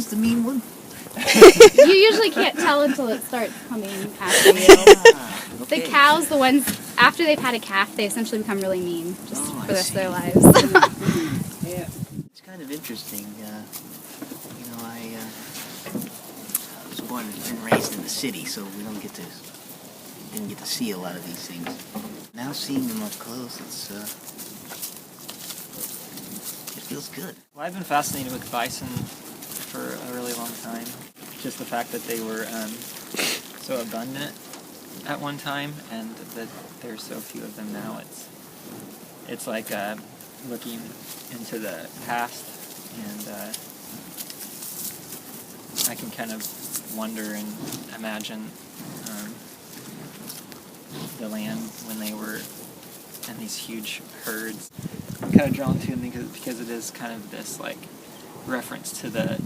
was the mean one? You usually can't tell until it starts coming after you. Okay. The cows, the ones, after they've had a calf, they essentially become really mean, just for the rest of their lives. Yeah. It's kind of interesting. I was born and raised in the city, so we didn't get to see a lot of these things. Now seeing them up close, it feels good. Well, I've been fascinated with bison for a really long time. Just the fact that they were so abundant at one time, and that there's so few of them now. It's like looking into the past, and I can kind of wonder and imagine the land when they were in these huge herds. I'm kind of drawn to them because it is kind of this like reference to the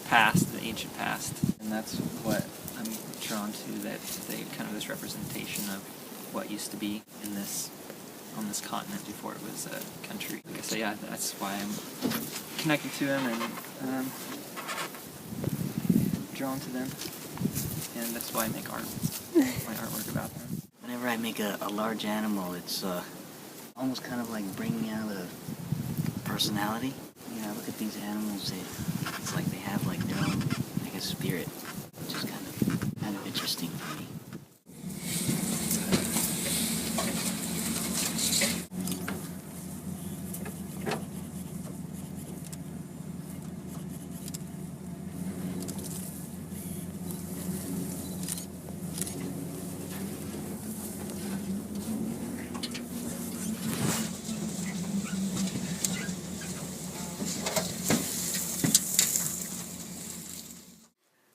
past, the ancient past, and that's what I'm drawn to. That they kind of this representation of what used to be on this continent before it was a country. Like I say, yeah, that's why I'm connected to them and drawn to them, and that's why I make art, my artwork about them. Whenever I make a large animal, it's almost kind of like bringing out a personality. You know, I look at these animals, it's like they have like their own, I guess, spirit, which is kind of interesting for me.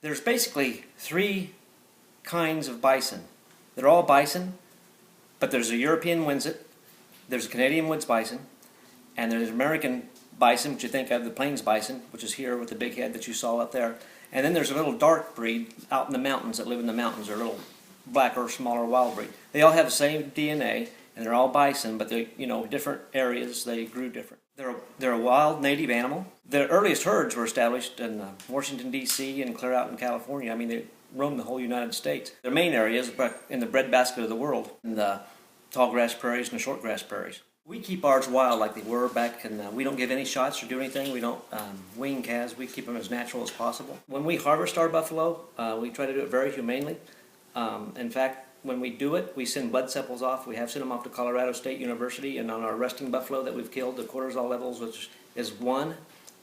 There's basically three kinds of bison. They're all bison, but there's a European Windsor, there's a Canadian woods bison, and there's American bison, which you think of the plains bison, which is here with the big head that you saw up there. And then there's a little dark breed out in the mountains that live in the mountains. They're a little blacker, smaller wild breed. They all have the same DNA, and they're all bison, but they, different areas, they grew different. They're a wild native animal. The earliest herds were established in Washington, D.C. and clear out in California. I mean, they roam the whole United States. Their main areas are in the breadbasket of the world, in the tall grass prairies and the short grass prairies. We keep ours wild like they were back, and we don't give any shots or do anything. We don't wean calves. We keep them as natural as possible. When we harvest our buffalo, we try to do it very humanely. In fact, when we do it, we send blood samples off. We have sent them off to Colorado State University, and on our resting buffalo that we've killed, the cortisol levels, which is 1,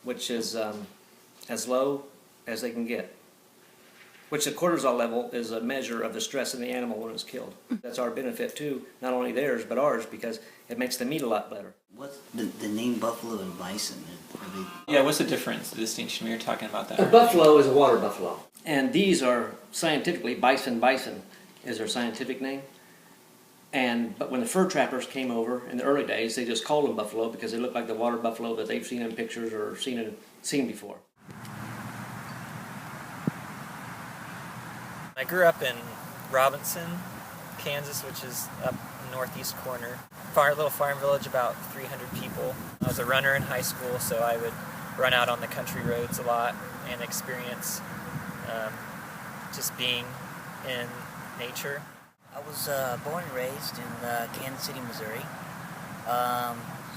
which is as low as they can get. Which the cortisol level is a measure of the stress in the animal when it's killed. That's our benefit too, not only theirs, but ours, because it makes the meat a lot better. What's the name buffalo and bison? Yeah, what's the difference, the distinction? We were talking about that. A buffalo is a water buffalo. And these are scientifically, bison is their scientific name. But when the fur trappers came over in the early days, they just called them buffalo because they look like the water buffalo that they've seen in pictures or seen before. I grew up in Robinson, Kansas, which is up in the northeast corner. Little farm village, about 300 people. I was a runner in high school, so I would run out on the country roads a lot and experience just being in nature. I was born and raised in Kansas City, Missouri,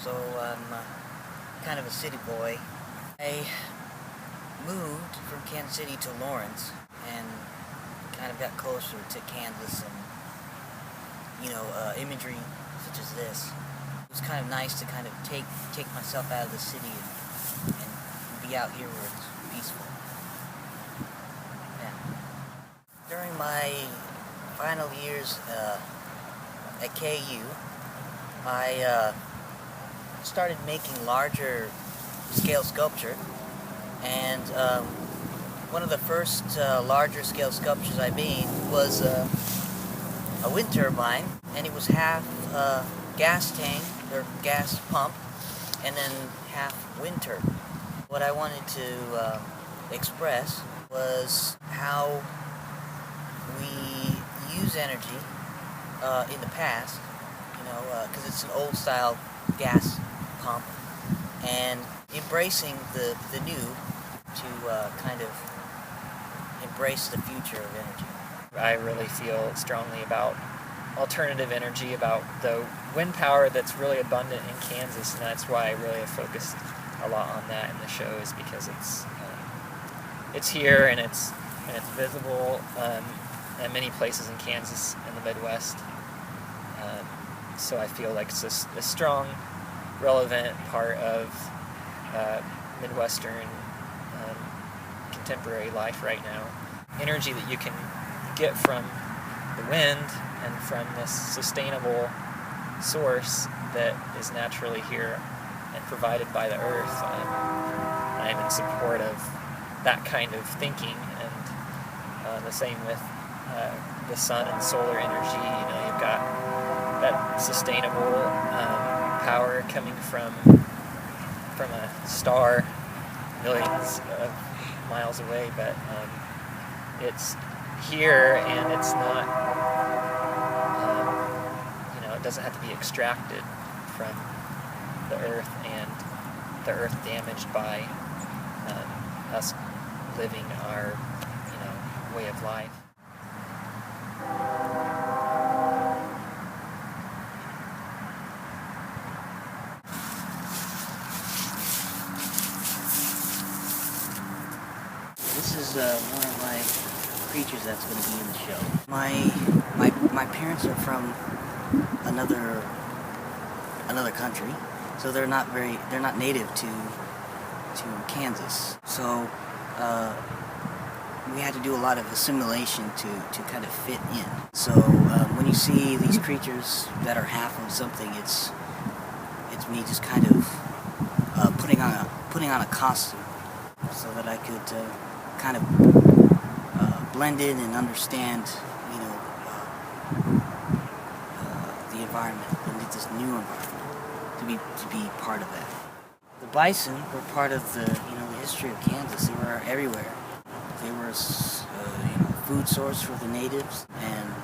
so I'm kind of a city boy. I moved from Kansas City to Lawrence and kind of got closer to Kansas and, imagery such as this. It was kind of nice to kind of take myself out of the city and be out here where it's peaceful. Yeah. During my final years at KU, I started making larger scale sculpture, and one of the first larger scale sculptures I made was a wind turbine, and it was half gas tank or gas pump and then half wind turbine. What I wanted to express was how we use energy in the past, because it's an old style gas pump, and embracing the new to kind of embrace the future of energy. I really feel strongly about alternative energy, about the wind power that's really abundant in Kansas, and that's why I really have focused a lot on that in the show, is because it's here and it's visible at many places in Kansas and the Midwest. So I feel like it's a strong, relevant part of Midwestern contemporary life right now. Energy that you can get from the wind and from this sustainable source that is naturally here and provided by the earth. I'm in support of that kind of thinking, and the same with the sun and solar energy. You know, you've got that sustainable power coming from a star millions of miles away, but it's here, and it's not, it doesn't have to be extracted from the earth, and the earth damaged by us living our, way of life. This is one of my creatures that's going to be in the show. My parents are from another country, so they're not native to Kansas. So we had to do a lot of assimilation to kind of fit in. So when you see these creatures that are half of something, it's me just kind of putting on a costume so that I could kind of blend in and understand, the environment, and this new environment, to be part of that. The bison were part of the history of Kansas. They were everywhere. They were food source for the natives, and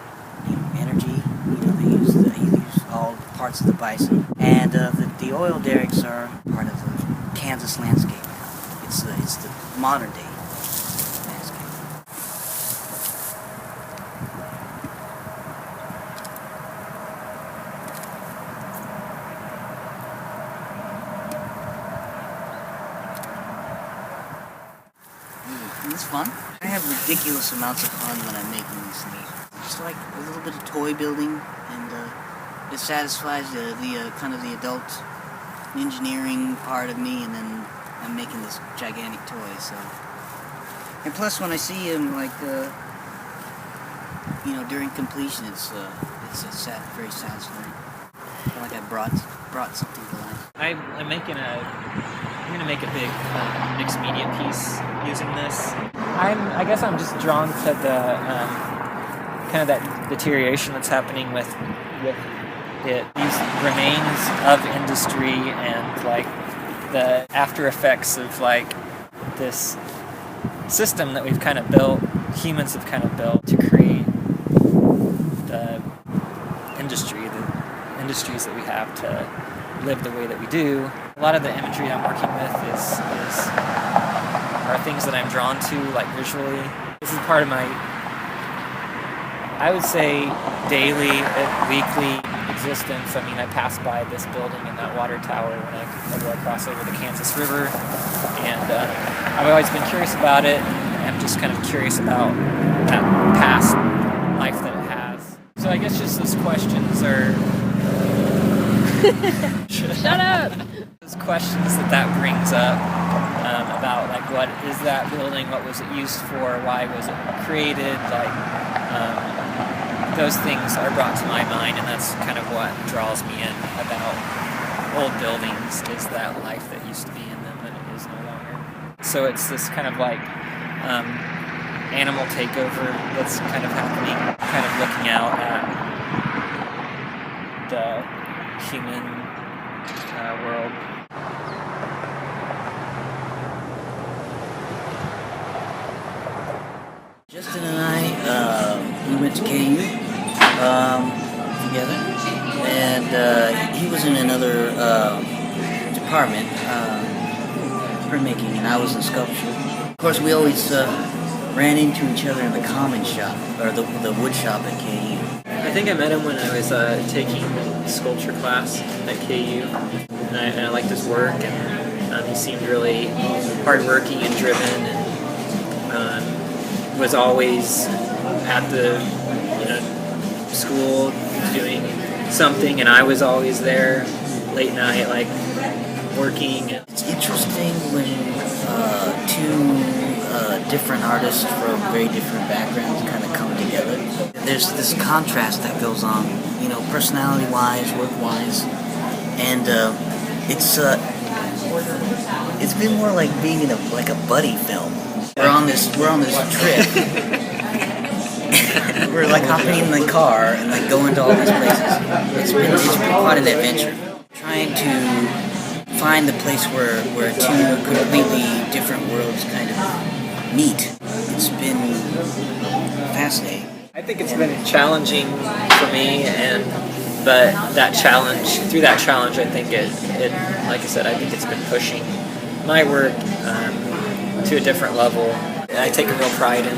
energy. They used all parts of the bison, and the oil derricks are part of the Kansas landscape now. It's the modern day landscape. It's fun. I have ridiculous amounts of fun when I'm making these things. Just like a little bit of toy building, and it satisfies the kind of the adult engineering part of me, and then I'm making this gigantic toy. So, and plus when I see him, like during completion, it's very satisfying. I feel like I brought something to life. I'm gonna make a big mixed media piece using this. I guess I'm just drawn to the kind of that deterioration that's happening with it. These remains of industry and like the after effects of like this system that we've kind of built, humans have kind of built to create the industries that we have to live the way that we do. A lot of the imagery I'm working with are things that I'm drawn to, like visually. This is part of my, I would say, daily, weekly existence. I mean, I pass by this building and that water tower when I go across over the Kansas River, and I've always been curious about it, and I'm just kind of curious about that past life that it has. So I guess just those questions are... Shut up! Those questions that brings up about like what is that building, what was it used for, why was it created, like those things are brought to my mind, and that's kind of what draws me in about old buildings, is that life that used to be in them that it is no longer. So it's this kind of like animal takeover that's kind of happening, kind of looking out at the human world. Justin and I, we went to KU together, and he was in another department, printmaking, and I was in sculpture. course, we always ran into each other in the common shop, or the wood shop at KU. I think I met him when I was taking sculpture class at KU, and I liked his work, and he seemed really hardworking and driven, and was always at the school doing something, and I was always there late night, like working. It's interesting when two different artists from very different backgrounds kind of come together. There's this contrast that goes on, personality-wise, work-wise, and it's been more like being in a buddy film. We're on this trip. We're like hopping in the car and like going to all these places. It's been quite an adventure. Trying to find the place where two completely different worlds kind of meet. It's been fascinating. I think it's been challenging for me, but through that challenge, I think it like I said, I think it's been pushing my work to a different level. I take a real pride in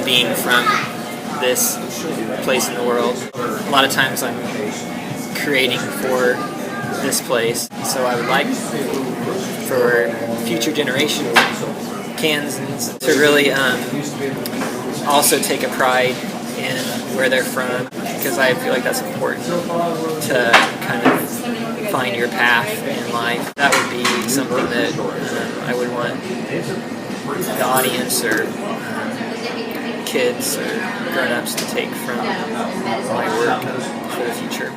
being from this place in the world. A lot of times I'm creating for this place, so I would like for future generations of Kanzans to really also take a pride in where they're from, because I feel like that's important to kind of find your path in life. That would be something that I would want the audience or kids or grown-ups to take from my work for the future.